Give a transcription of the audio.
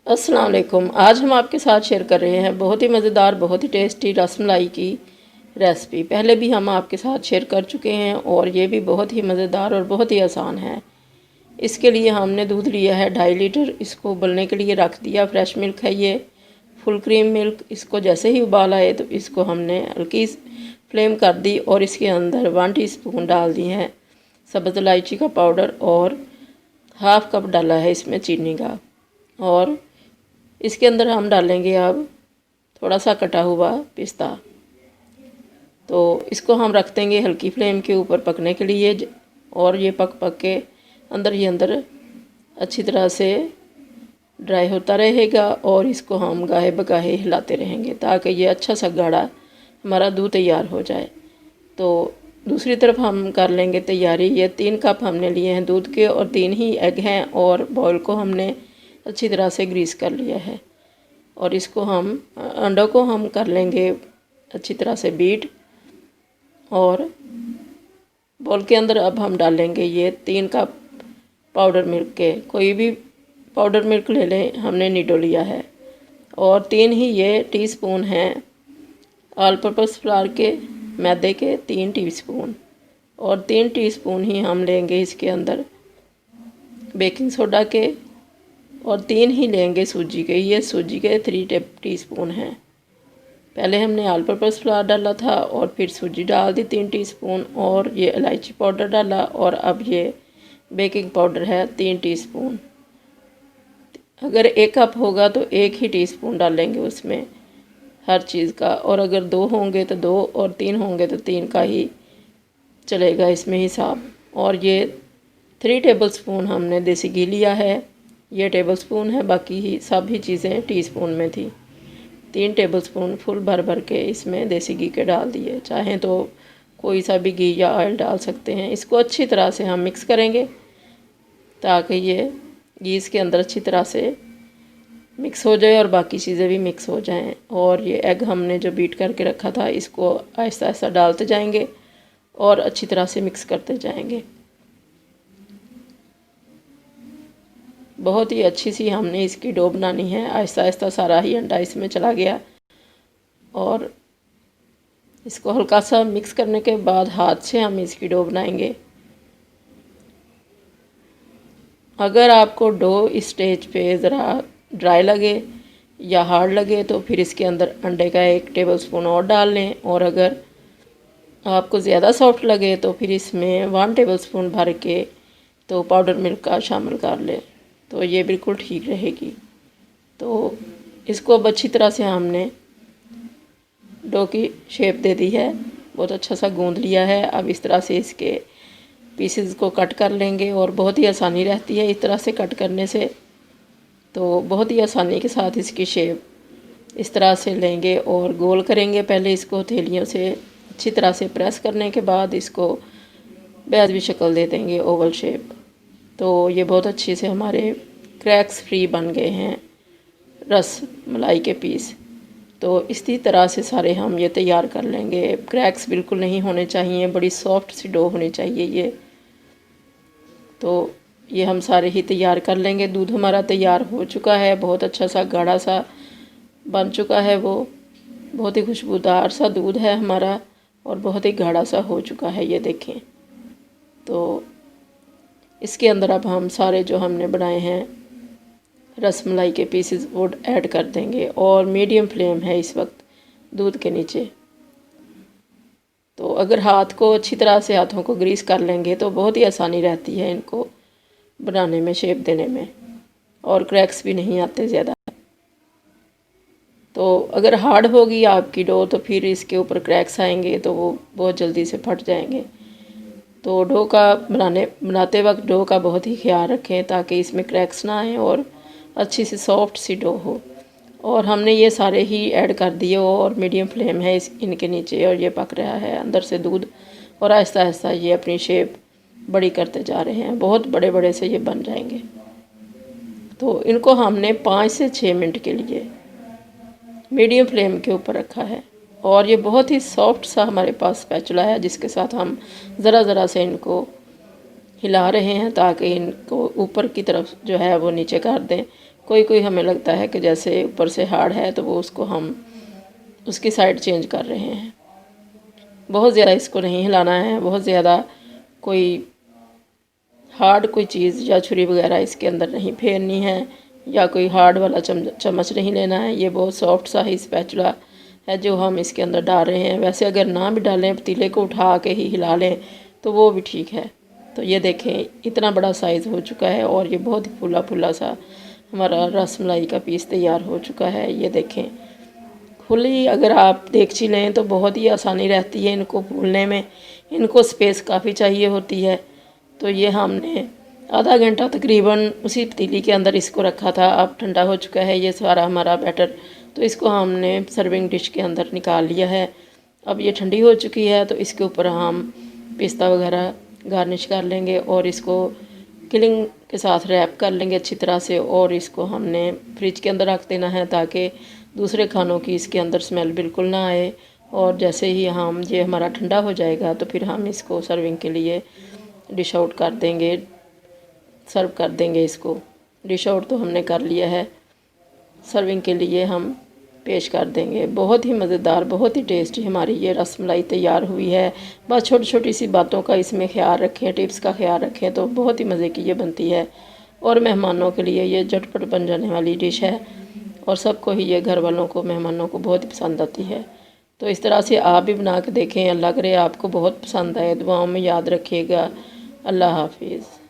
अस्सलाम वालेकुम। आज हम आपके साथ शेयर कर रहे हैं बहुत ही मज़ेदार, बहुत ही टेस्टी रसमलाई की रेसिपी। पहले भी हम आपके साथ शेयर कर चुके हैं और ये भी बहुत ही मज़ेदार और बहुत ही आसान है। इसके लिए हमने दूध लिया है 2.5 लीटर, इसको उबलने के लिए रख दिया। फ्रेश मिल्क है ये, फुल क्रीम मिल्क। इसको जैसे ही उबाल आए तो इसको हमने हल्की फ्लेम कर दी और इसके अंदर 1 टीस्पून डाल दी है सब्ज़ इलायची का पाउडर और हाफ़ कप डाला है इसमें चीनी का। और इसके अंदर हम डालेंगे अब थोड़ा सा कटा हुआ पिस्ता। तो इसको हम रख देंगे हल्की फ्लेम के ऊपर पकने के लिए और ये पक पक के अंदर अच्छी तरह से ड्राई होता रहेगा और इसको हम गाहे बगाहे हिलाते रहेंगे ताकि ये अच्छा सा गाढ़ा हमारा दूध तैयार हो जाए। तो दूसरी तरफ हम कर लेंगे तैयारी। ये 3 कप हमने लिए हैं दूध के और 3 ही एग हैं और बॉयल को हमने अच्छी तरह से ग्रीस कर लिया है। और इसको हम अंडों को हम कर लेंगे अच्छी तरह से बीट। और बॉल के अंदर अब हम डालेंगे ये 3 कप पाउडर मिल्क के, कोई भी पाउडर मिल्क ले लें, हमने निडो लिया है। और 3 ही ये टीस्पून हैं ऑल पर्पस फ्लावर के, मैदे के 3 टीस्पून। और 3 टीस्पून ही हम लेंगे इसके अंदर बेकिंग सोडा के और 3 ही लेंगे सूजी के। ये सूजी के 3 टीस्पून हैं। पहले हमने ऑल पर्पस फ्लावर डाला था और फिर सूजी डाल दी 3 टीस्पून और ये इलायची पाउडर डाला और अब ये बेकिंग पाउडर है 3 टीस्पून। अगर 1 कप होगा तो 1 ही टीस्पून डालेंगे उसमें हर चीज़ का, और अगर 2 होंगे तो 2 और 3 होंगे तो 3 का ही चलेगा इसमें हिसाब। और ये 3 टेबलस्पून हमने देसी घी लिया है, ये टेबलस्पून है, बाकी ही सब ही चीज़ें टीस्पून में थी। 3 टेबलस्पून फुल भर भर के इसमें देसी घी के डाल दिए। चाहें तो कोई सा भी घी या ऑयल डाल सकते हैं। इसको अच्छी तरह से हम मिक्स करेंगे ताकि ये घी इसके अंदर अच्छी तरह से मिक्स हो जाए और बाकी चीज़ें भी मिक्स हो जाएं। और ये एग हमने जो बीट करके रखा था इसको आहिस्ता आहिस्ता डालते जाएंगे और अच्छी तरह से मिक्स करते जाएंगे। बहुत ही अच्छी सी हमने इसकी डो बनानी है। आहिस्ता आहिस्ता सारा ही अंडा इसमें चला गया और इसको हल्का सा मिक्स करने के बाद हाथ से हम इसकी डो बनाएंगे। अगर आपको डो इस स्टेज पे ज़रा ड्राई लगे या हार्ड लगे तो फिर इसके अंदर अंडे का 1 टेबलस्पून और डाल लें, और अगर आपको ज़्यादा सॉफ्ट लगे तो फिर इसमें 1 टेबलस्पून भर के तो पाउडर मिल्क का शामिल कर लें, तो ये बिल्कुल ठीक रहेगी। तो इसको अब अच्छी तरह से हमने डो की शेप दे दी है, बहुत अच्छा सा गूंद लिया है। अब इस तरह से इसके पीसेस को कट कर लेंगे और बहुत ही आसानी रहती है इस तरह से कट करने से। तो बहुत ही आसानी के साथ इसकी शेप इस तरह से लेंगे और गोल करेंगे। पहले इसको हथेलियों से अच्छी तरह से प्रेस करने के बाद इसको बैज भी शक्ल दे देंगे ओवल शेप। तो ये बहुत अच्छे से हमारे क्रैक्स फ्री बन गए हैं रस मलाई के पीस। तो इसी तरह से सारे हम ये तैयार कर लेंगे। क्रैक्स बिल्कुल नहीं होने चाहिए, बड़ी सॉफ्ट सी डो होनी चाहिए ये। तो ये हम सारे ही तैयार कर लेंगे। दूध हमारा तैयार हो चुका है, बहुत अच्छा सा गाढ़ा सा बन चुका है, वो बहुत ही खुशबूदार सा दूध है हमारा और बहुत ही गाढ़ा सा हो चुका है, ये देखें। तो इसके अंदर अब हम सारे जो हमने बनाए हैं रसमलाई के पीसेस वो ऐड कर देंगे और मीडियम फ्लेम है इस वक्त दूध के नीचे। तो अगर हाथ को अच्छी तरह से हाथों को ग्रीस कर लेंगे तो बहुत ही आसानी रहती है इनको बनाने में, शेप देने में, और क्रैक्स भी नहीं आते ज़्यादा। तो अगर हार्ड होगी आपकी डो तो फिर इसके ऊपर क्रैक्स आएंगे तो वो बहुत जल्दी से फट जाएंगे। तो डो का बनाते वक्त डो का बहुत ही ख्याल रखें ताकि इसमें क्रैक्स ना आएँ और अच्छी सी सॉफ्ट सी डो हो। और हमने ये सारे ही ऐड कर दिए और मीडियम फ्लेम है इनके नीचे और ये पक रहा है अंदर से दूध, और आहिस्ता आहिस्ता ये अपनी शेप बड़ी करते जा रहे हैं। बहुत बड़े बड़े से ये बन जाएंगे। तो इनको हमने 5 से 6 मिनट के लिए मीडियम फ्लेम के ऊपर रखा है। और ये बहुत ही सॉफ्ट सा हमारे पास स्पैचुला है जिसके साथ हम ज़रा ज़रा से इनको हिला रहे हैं ताकि इनको ऊपर की तरफ जो है वो नीचे कर दें कोई कोई हमें लगता है कि जैसे ऊपर से हार्ड है, तो वो उसको हम उसकी साइड चेंज कर रहे हैं। बहुत ज़्यादा इसको नहीं हिलाना है, बहुत ज़्यादा कोई हार्ड कोई चीज़ या छुरी वगैरह इसके अंदर नहीं फेरनी है, या कोई हार्ड वाला चम्मच नहीं लेना है। ये बहुत सॉफ्ट सा ही स्पैचुला है जो हम इसके अंदर डाल रहे हैं। वैसे अगर ना भी डालें, पतीले को उठा के ही हिला लें तो वो भी ठीक है। तो ये देखें इतना बड़ा साइज़ हो चुका है और ये बहुत ही फूला फूला सा हमारा रसमलाई का पीस तैयार हो चुका है। ये देखें, खुली अगर आप देगची लें तो बहुत ही आसानी रहती है इनको फूलने में। इनको स्पेस काफ़ी चाहिए होती है। तो ये हमने आधा घंटा तकरीबन उसी पतीली के अंदर इसको रखा था। अब ठंडा हो चुका है ये सारा हमारा बैटर, तो इसको हमने सर्विंग डिश के अंदर निकाल लिया है। अब ये ठंडी हो चुकी है, तो इसके ऊपर हम पिस्ता वगैरह गार्निश कर लेंगे और इसको किलिंग के साथ रैप कर लेंगे अच्छी तरह से। और इसको हमने फ्रिज के अंदर रख देना है ताकि दूसरे खानों की इसके अंदर स्मेल बिल्कुल ना आए। और जैसे ही हम ये हमारा ठंडा हो जाएगा तो फिर हम इसको सर्विंग के लिए डिश आउट कर देंगे, सर्व कर देंगे। इसको डिश आउट तो हमने कर लिया है, सर्विंग के लिए हम पेश कर देंगे। बहुत ही मज़ेदार, बहुत ही टेस्टी हमारी ये रसमलाई तैयार हुई है। बस छोटी छोटी सी बातों का इसमें ख्याल रखें, टिप्स का ख्याल रखें तो बहुत ही मज़े की ये बनती है। और मेहमानों के लिए ये झटपट बन जाने वाली डिश है और सबको ही ये घर वालों को, मेहमानों को बहुत ही पसंद आती है। तो इस तरह से आप भी बना के देखें। अल्लाह करे आपको बहुत पसंद आए। दुआओं में याद रखिएगा। अल्लाह हाफिज़।